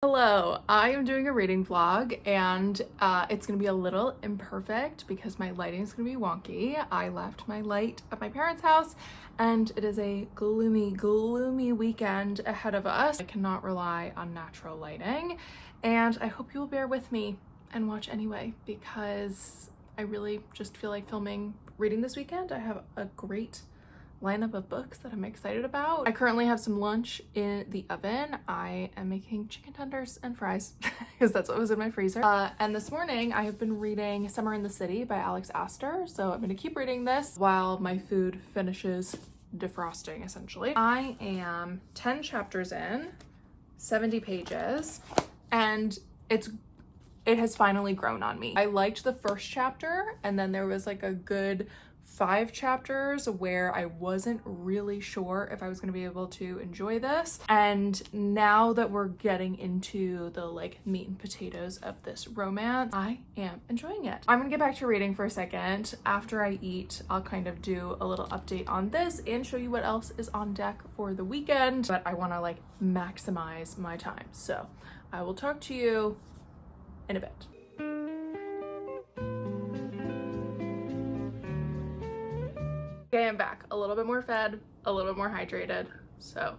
Hello, I am doing a reading vlog and it's gonna be a little imperfect because my lighting is gonna be wonky. I left my light at my parents' house and it is a gloomy weekend ahead of us. I cannot rely on natural lighting and I hope you will bear with me and watch anyway because I really just feel like reading this weekend. I have a great lineup of books that I'm excited about. I currently have some lunch in the oven. I am making chicken tenders and fries because that's what was in my freezer. And this morning I have been reading Summer in the City by Alex Astor. So I'm gonna keep reading this while my food finishes defrosting essentially. I am 10 chapters in, 70 pages, and it has finally grown on me. I liked the first chapter and then there was like a good 5 chapters where I wasn't really sure if I was going to be able to enjoy this, and now that we're getting into the like meat and potatoes of this romance, I am enjoying it. I'm gonna get back to reading for a second. After I eat, I'll kind of do a little update on this and show you what else is on deck for the weekend, but I want to like maximize my time, so I will talk to you in a bit. Okay, I'm back. A little bit more fed, a little bit more hydrated. So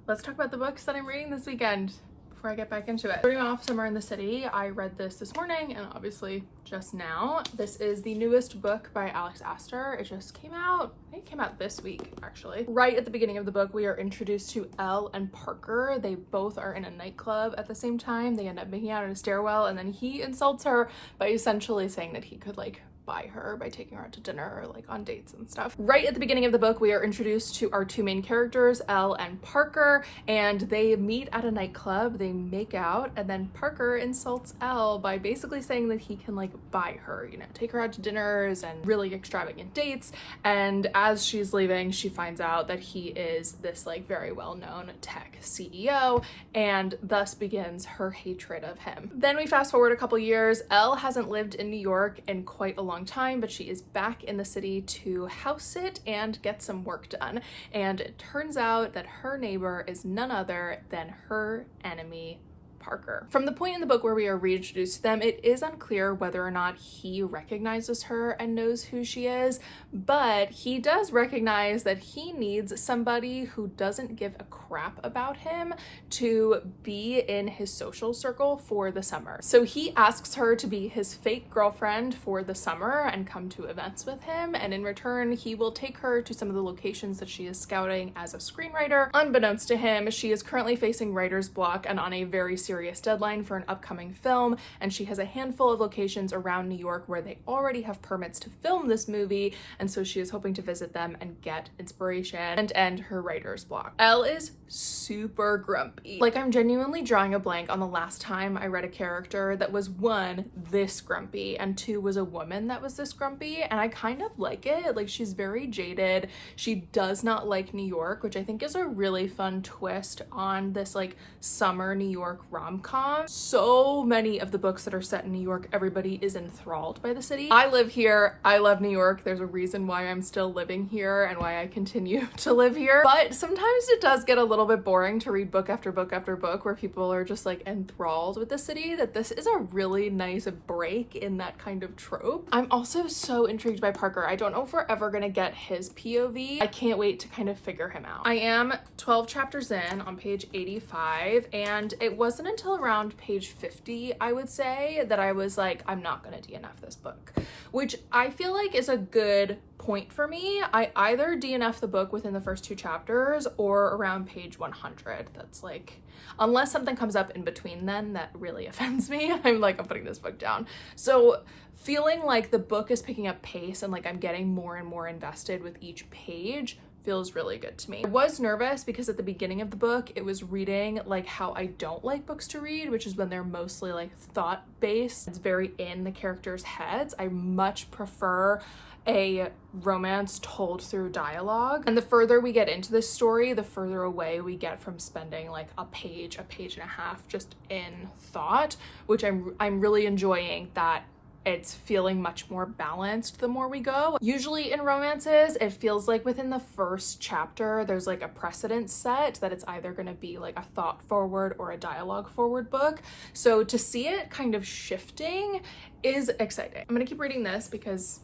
let's talk about the books that I'm reading this weekend before I get back into it. Starting off, Summer in the City. I read this morning and obviously just now. This is the newest book by Alex Astor. It just came out, I think it came out this week actually. Right at the beginning of the book, we are introduced to Elle and Parker. They both are in a nightclub at the same time. They end up making out in a stairwell and then he insults her by essentially saying that he could like buy her by taking her out to dinner or like on dates and stuff. Right at the beginning of the book, we are introduced to our two main characters, Elle and Parker, and they meet at a nightclub, they make out, and then Parker insults Elle by basically saying that he can like buy her, you know, take her out to dinners and really extravagant dates. And as she's leaving, she finds out that he is this like very well-known tech CEO, and thus begins her hatred of him. Then we fast forward a couple years. Elle hasn't lived in New York in quite a long time, but she is back in the city to house sit and get some work done. And it turns out that her neighbor is none other than her enemy, Parker. From the point in the book where we are reintroduced to them, it is unclear whether or not he recognizes her and knows who she is, but he does recognize that he needs somebody who doesn't give a crap about him to be in his social circle for the summer. So he asks her to be his fake girlfriend for the summer and come to events with him, and in return he will take her to some of the locations that she is scouting as a screenwriter. Unbeknownst to him, she is currently facing writer's block and on a very serious deadline for an upcoming film, and she has a handful of locations around New York where they already have permits to film this movie, and so she is hoping to visit them and get inspiration and end her writer's block. Elle is super grumpy. Like, I'm genuinely drawing a blank on the last time I read a character that was one, this grumpy, and two, was a woman that was this grumpy, and I kind of like it. Like, she's very jaded. She does not like New York, which I think is a really fun twist on this like summer New York rom-com. So many of the books that are set in New York, everybody is enthralled by the city. I live here. I love New York. There's a reason why I'm still living here and why I continue to live here. But sometimes it does get a little bit boring to read book after book after book where people are just like enthralled with the city. That this is a really nice break in that kind of trope. I'm also so intrigued by Parker. I don't know if we're ever gonna get his POV. I can't wait to kind of figure him out. I am 12 chapters in on page 85, and it wasn't until around page 50, I would say, that I was like, I'm not gonna DNF this book, which I feel like is a good point for me. I either DNF the book within the first 2 chapters or around page 100. That's like, unless something comes up in between then that really offends me, I'm putting this book down. So feeling like the book is picking up pace and like I'm getting more and more invested with each page feels really good to me. I was nervous because at the beginning of the book, it was reading like how I don't like books to read, which is when they're mostly like thought-based. It's very in the characters' heads. I much prefer a romance told through dialogue. And the further we get into this story, the further away we get from spending like a page and a half just in thought, which I'm really enjoying that it's feeling much more balanced the more we go. Usually in romances, it feels like within the first chapter, there's like a precedent set that it's either going to be like a thought forward or a dialogue forward book. So to see it kind of shifting is exciting. I'm going to keep reading this because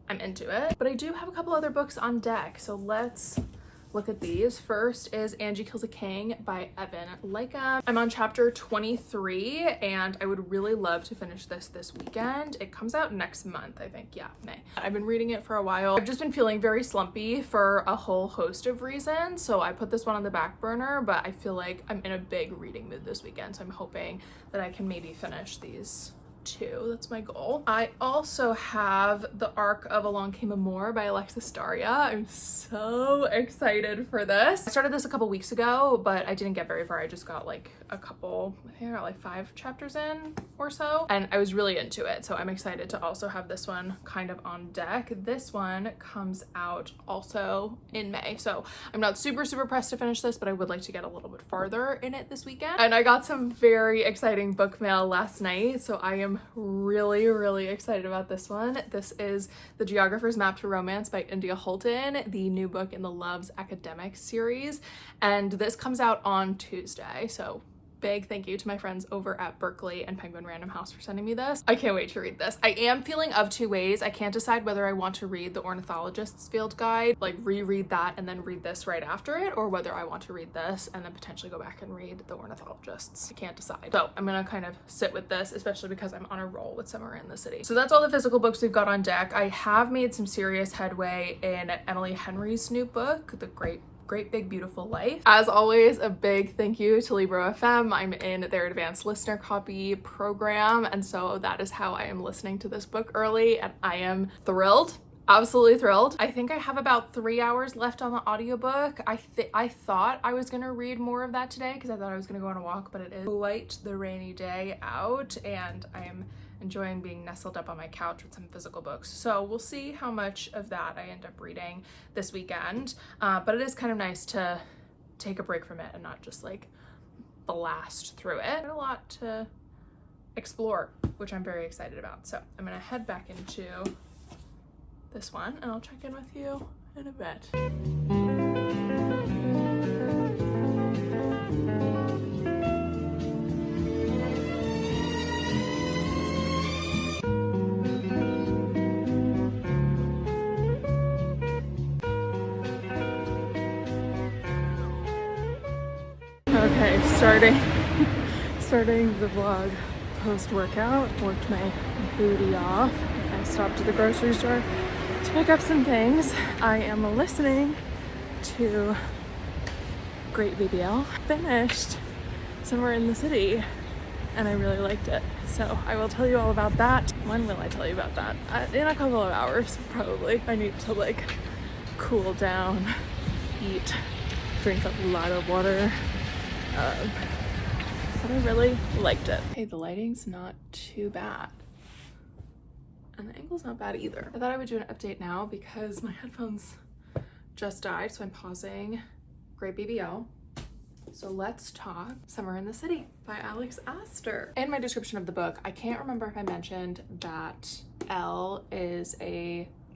I'm into it, but I do have a couple other books on deck. So let's look at these. First is Angie Kills a King by Evan Lycum. I'm on chapter 23 and I would really love to finish this weekend. It comes out next month, I think. Yeah, May. I've been reading it for a while. I've just been feeling very slumpy for a whole host of reasons. So I put this one on the back burner, but I feel like I'm in a big reading mood this weekend. So I'm hoping that I can maybe finish these two. That's my goal. I also have The Arc of Along Came a Moor by Alexis Daria. I'm so excited for this. I started this a couple weeks ago, but I didn't get very far. I just got like a couple, I think I got like 5 chapters in or so, and I was really into it. So I'm excited to also have this one kind of on deck. This one comes out also in May. So I'm not super pressed to finish this, but I would like to get a little bit farther in it this weekend. And I got some very exciting book mail last night. So I am really excited about this one. This is The Geographer's Map to Romance by India Holton, the new book in the Loves Academic series. And this comes out on Tuesday. So big thank you to my friends over at Berkeley and Penguin Random House for sending me this. I can't wait to read this. I am feeling of two ways. I can't decide whether I want to read The Ornithologist's Field Guide, like reread that and then read this right after it, or whether I want to read this and then potentially go back and read The Ornithologists. I can't decide. So I'm gonna kind of sit with this, especially because I'm on a roll with Summer in the City. So that's all the physical books we've got on deck. I have made some serious headway in Emily Henry's new book, The Great Big Beautiful Life. As always, a big thank you to Libro FM. I'm in their advanced listener copy program, and so that is how I am listening to this book early, and I am thrilled. Absolutely thrilled. I think I have about 3 hours left on the audiobook. I thought I was gonna read more of that today because I thought I was gonna go on a walk, but it is quite the rainy day out, and I am enjoying being nestled up on my couch with some physical books. So we'll see how much of that I end up reading this weekend. But it is kind of nice to take a break from it and not just like blast through it. A lot to explore, which I'm very excited about. So I'm gonna head back into this one and I'll check in with you in a bit. Okay, starting the vlog post-workout. Worked my booty off. I stopped at the grocery store to pick up some things. I am listening to Great BBL. Finished Somewhere in the City, and I really liked it. So I will tell you all about that. When will I tell you about that? In a couple of hours, probably. I need to like cool down, eat, drink a lot of water. But I really liked it. Hey, the lighting's not too bad. And the angle's not bad either. I thought I would do an update now because my headphones just died, so I'm pausing Great BBL. So let's talk Summer in the City by Alex Astor. In my description of the book, I can't remember if I mentioned that Elle is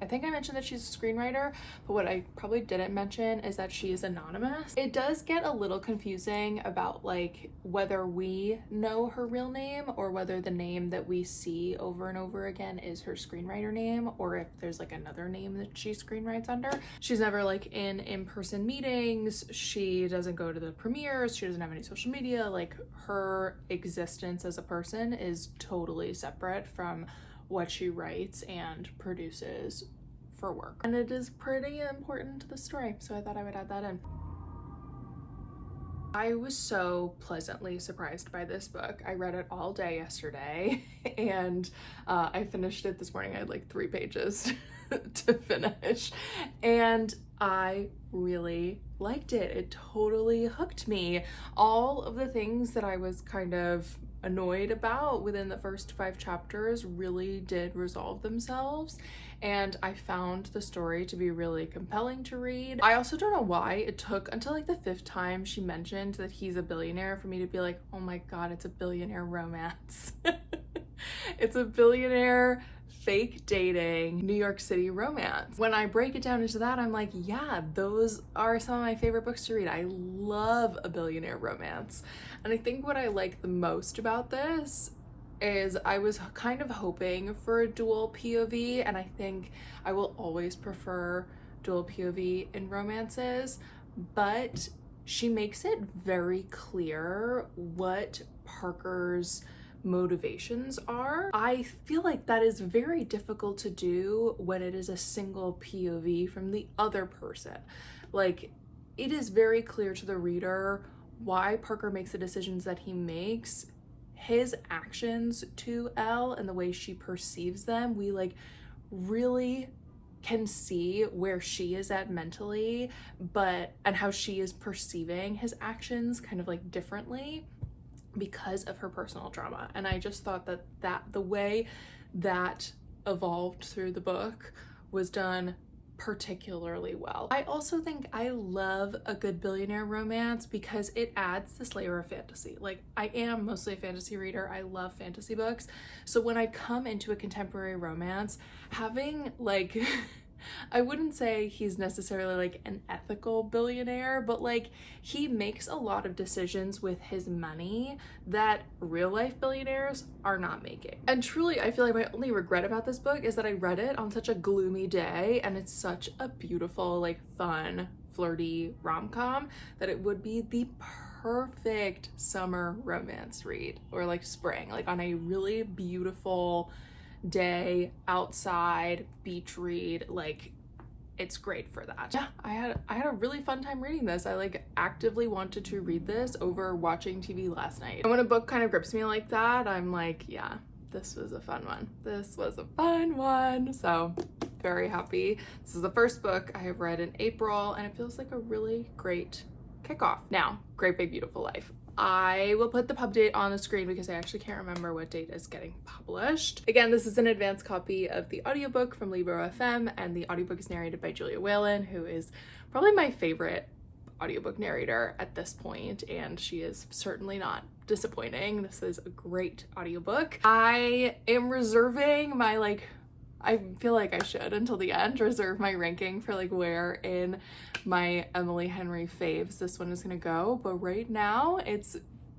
I think I mentioned that she's a screenwriter, but what I probably didn't mention is that she is anonymous. It does get a little confusing about like whether we know her real name or whether the name that we see over and over again is her screenwriter name, or if there's like another name that she screenwrites under. She's never like in in-person meetings. She doesn't go to the premieres. She doesn't have any social media. Like her existence as a person is totally separate from what she writes and produces for work. And it is pretty important to the story, so I thought I would add that in. I was so pleasantly surprised by this book. I read it all day yesterday and I finished it this morning. I had like 3 pages to finish and I really liked it. It totally hooked me. All of the things that I was kind of annoyed about within the first 5 chapters really did resolve themselves, and I found the story to be really compelling to read. I also don't know why it took until like the 5th time she mentioned that he's a billionaire for me to be like, oh my god, it's a billionaire romance. It's a billionaire fake dating New York City romance. When I break it down into that, I'm like, yeah, those are some of my favorite books to read. I love a billionaire romance. And I think what I like the most about this is I was kind of hoping for a dual POV, and I think I will always prefer dual POV in romances, but she makes it very clear what Parker's motivations are. I feel like that is very difficult to do when it is a single POV from the other person. Like, it is very clear to the reader why Parker makes the decisions that he makes, his actions to Elle and the way she perceives them. We like really can see where she is at mentally, and how she is perceiving his actions kind of like differently because of her personal trauma. And I just thought that the way that evolved through the book was done particularly well. I also think I love a good billionaire romance because it adds this layer of fantasy. Like, I am mostly a fantasy reader. I love fantasy books. So when I come into a contemporary romance, having like I wouldn't say he's necessarily like an ethical billionaire, but like he makes a lot of decisions with his money that real life billionaires are not making. And truly, I feel like my only regret about this book is that I read it on such a gloomy day, and it's such a beautiful, like fun, flirty rom-com that it would be the perfect summer romance read, or like spring, like on a really beautiful day outside beach read. Like, it's great for that. Yeah, I had a really fun time reading this. I like actively wanted to read this over watching TV last night. And when a book kind of grips me like that, I'm like, yeah, this was a fun one. This was a fun one. So very happy. This is the first book I have read in April, and it feels like a really great kickoff. Now, Great Big Beautiful Life. I will put the pub date on the screen because I actually can't remember what date is getting published. Again, this is an advanced copy of the audiobook from Libro FM, and the audiobook is narrated by Julia Whalen, who is probably my favorite audiobook narrator at this point, and she is certainly not disappointing. This is a great audiobook. I am reserving my I feel like I should, until the end, reserve my ranking for like where in my Emily Henry faves this one is gonna go. But right now it's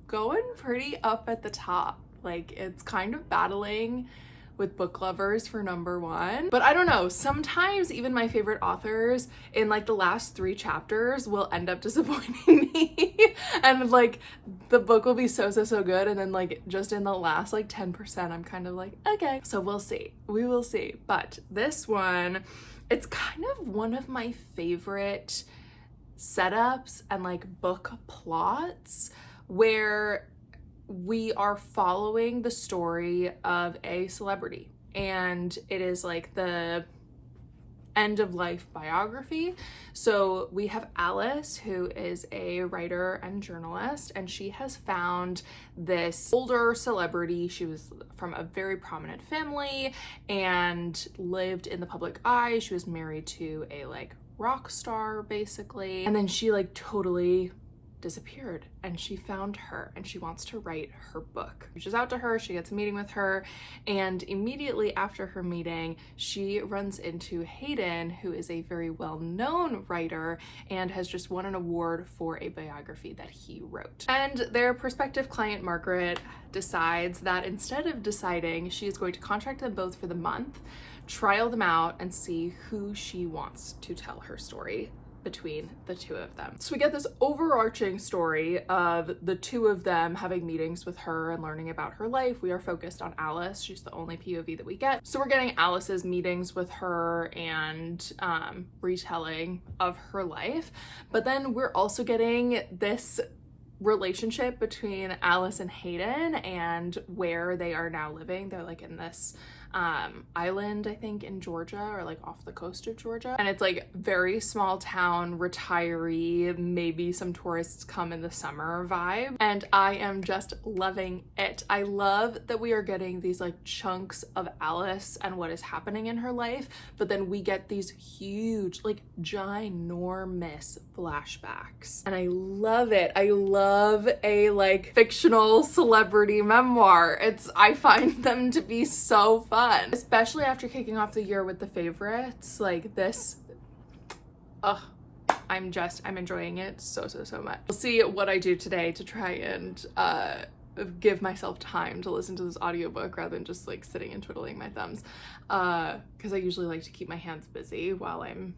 going pretty up at the top. Like, it's kind of battling with book lovers for number one. But I don't know, sometimes even my favorite authors in like the last 3 chapters will end up disappointing me. And like the book will be so good, and then like just in the last like 10% I'm kind of like, okay. So we'll see, we will see. But this one, it's kind of one of my favorite setups and like book plots, where we are following the story of a celebrity, and it is like the end of life biography. So we have Alice, who is a writer and journalist, and she has found this older celebrity. She was from a very prominent family and lived in the public eye. She was married to a like rock star basically, and then she like totally disappeared, and she found her, and she wants to write her book. Reaches out to her, she gets a meeting with her, and immediately after her meeting she runs into Hayden, who is a very well-known writer and has just won an award for a biography that he wrote. And their prospective client Margaret decides that instead of deciding, she is going to contract them both for the month, trial them out, and see who she wants to tell her story between the two of them. So we get this overarching story of the two of them having meetings with her and learning about her life. We are focused on Alice. She's the only POV that we get. So we're getting Alice's meetings with her and retelling of her life. But then we're also getting this relationship between Alice and Hayden and where they are now living. They're like in this island, I think, in Georgia, or like off the coast of Georgia. And it's like very small town, retiree, maybe some tourists come in the summer vibe. And I am just loving it. I love that we are getting these like chunks of Alice and what is happening in her life, but then we get these huge, like ginormous flashbacks. And I love it. I love a like fictional celebrity memoir. I find them to be so fun, especially after kicking off the year with the favorites like this. I'm enjoying it so much. We'll see what I do today to try and give myself time to listen to this audiobook rather than just like sitting and twiddling my thumbs, because I usually like to keep my hands busy while I'm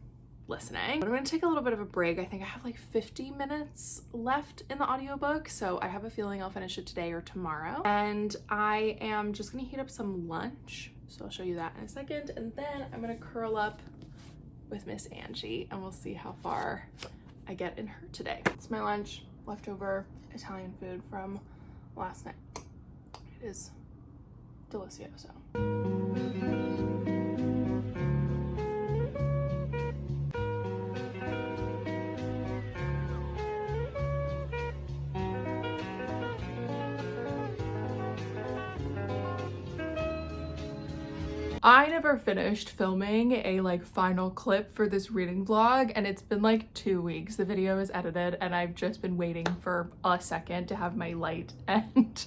listening. But I'm gonna take a little bit of a break. I think I have like 50 minutes left in the audiobook, so I have a feeling I'll finish it today or tomorrow. And I am just gonna heat up some lunch, so I'll show you that in a second, and then I'm gonna curl up with Miss Angie and we'll see how far I get in her today. It's my lunch, leftover Italian food from last night. It is delicioso. I never finished filming a like final clip for this reading vlog, and it's been like 2 weeks. The video is edited and I've just been waiting for a second to have my light and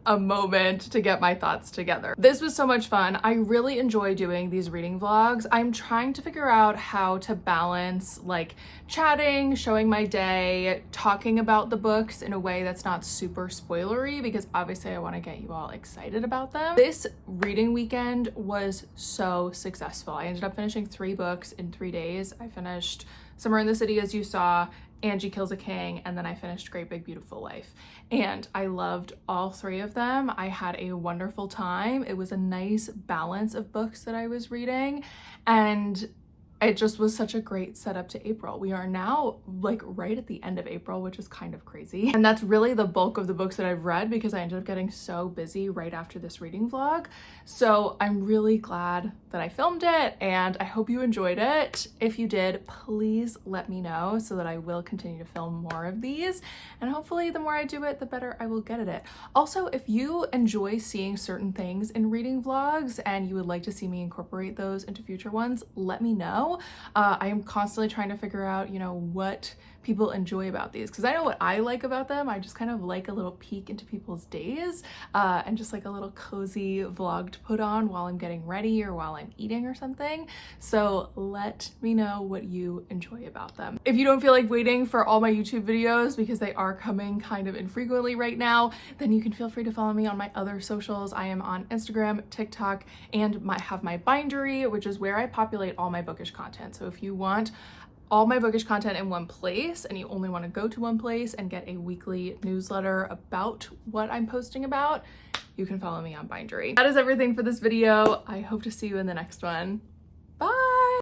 a moment to get my thoughts together. This was so much fun. I really enjoy doing these reading vlogs. I'm trying to figure out how to balance like chatting, showing my day, talking about the books in a way that's not super spoilery, because obviously I want to get you all excited about them. This reading weekend was so successful. I ended up finishing 3 books in 3 days. I finished Somewhere in the City, as you saw, Angie Kills a King, and then I finished Great Big Beautiful Life. And I loved all 3 of them. I had a wonderful time. It was a nice balance of books that I was reading, and it just was such a great setup to April. We are now like right at the end of April, which is kind of crazy. And that's really the bulk of the books that I've read, because I ended up getting so busy right after this reading vlog. So I'm really glad that I filmed it, and I hope you enjoyed it. If you did, please let me know so that I will continue to film more of these. And hopefully the more I do it, the better I will get at it. Also, if you enjoy seeing certain things in reading vlogs and you would like to see me incorporate those into future ones, let me know. I am constantly trying to figure out, you know, what people enjoy about these, because I know what I like about them. I just kind of like a little peek into people's days, and just like a little cozy vlog to put on while I'm getting ready or while I'm eating or something. So let me know what you enjoy about them. If you don't feel like waiting for all my YouTube videos, because they are coming kind of infrequently right now, then you can feel free to follow me on my other socials. I am on Instagram, TikTok, and have my bindery, which is where I populate all my bookish content. So if you want all my bookish content in one place and you only want to go to one place and get a weekly newsletter about what I'm posting about, you can follow me on Bindery. That is everything for this video. I hope to see you in the next one.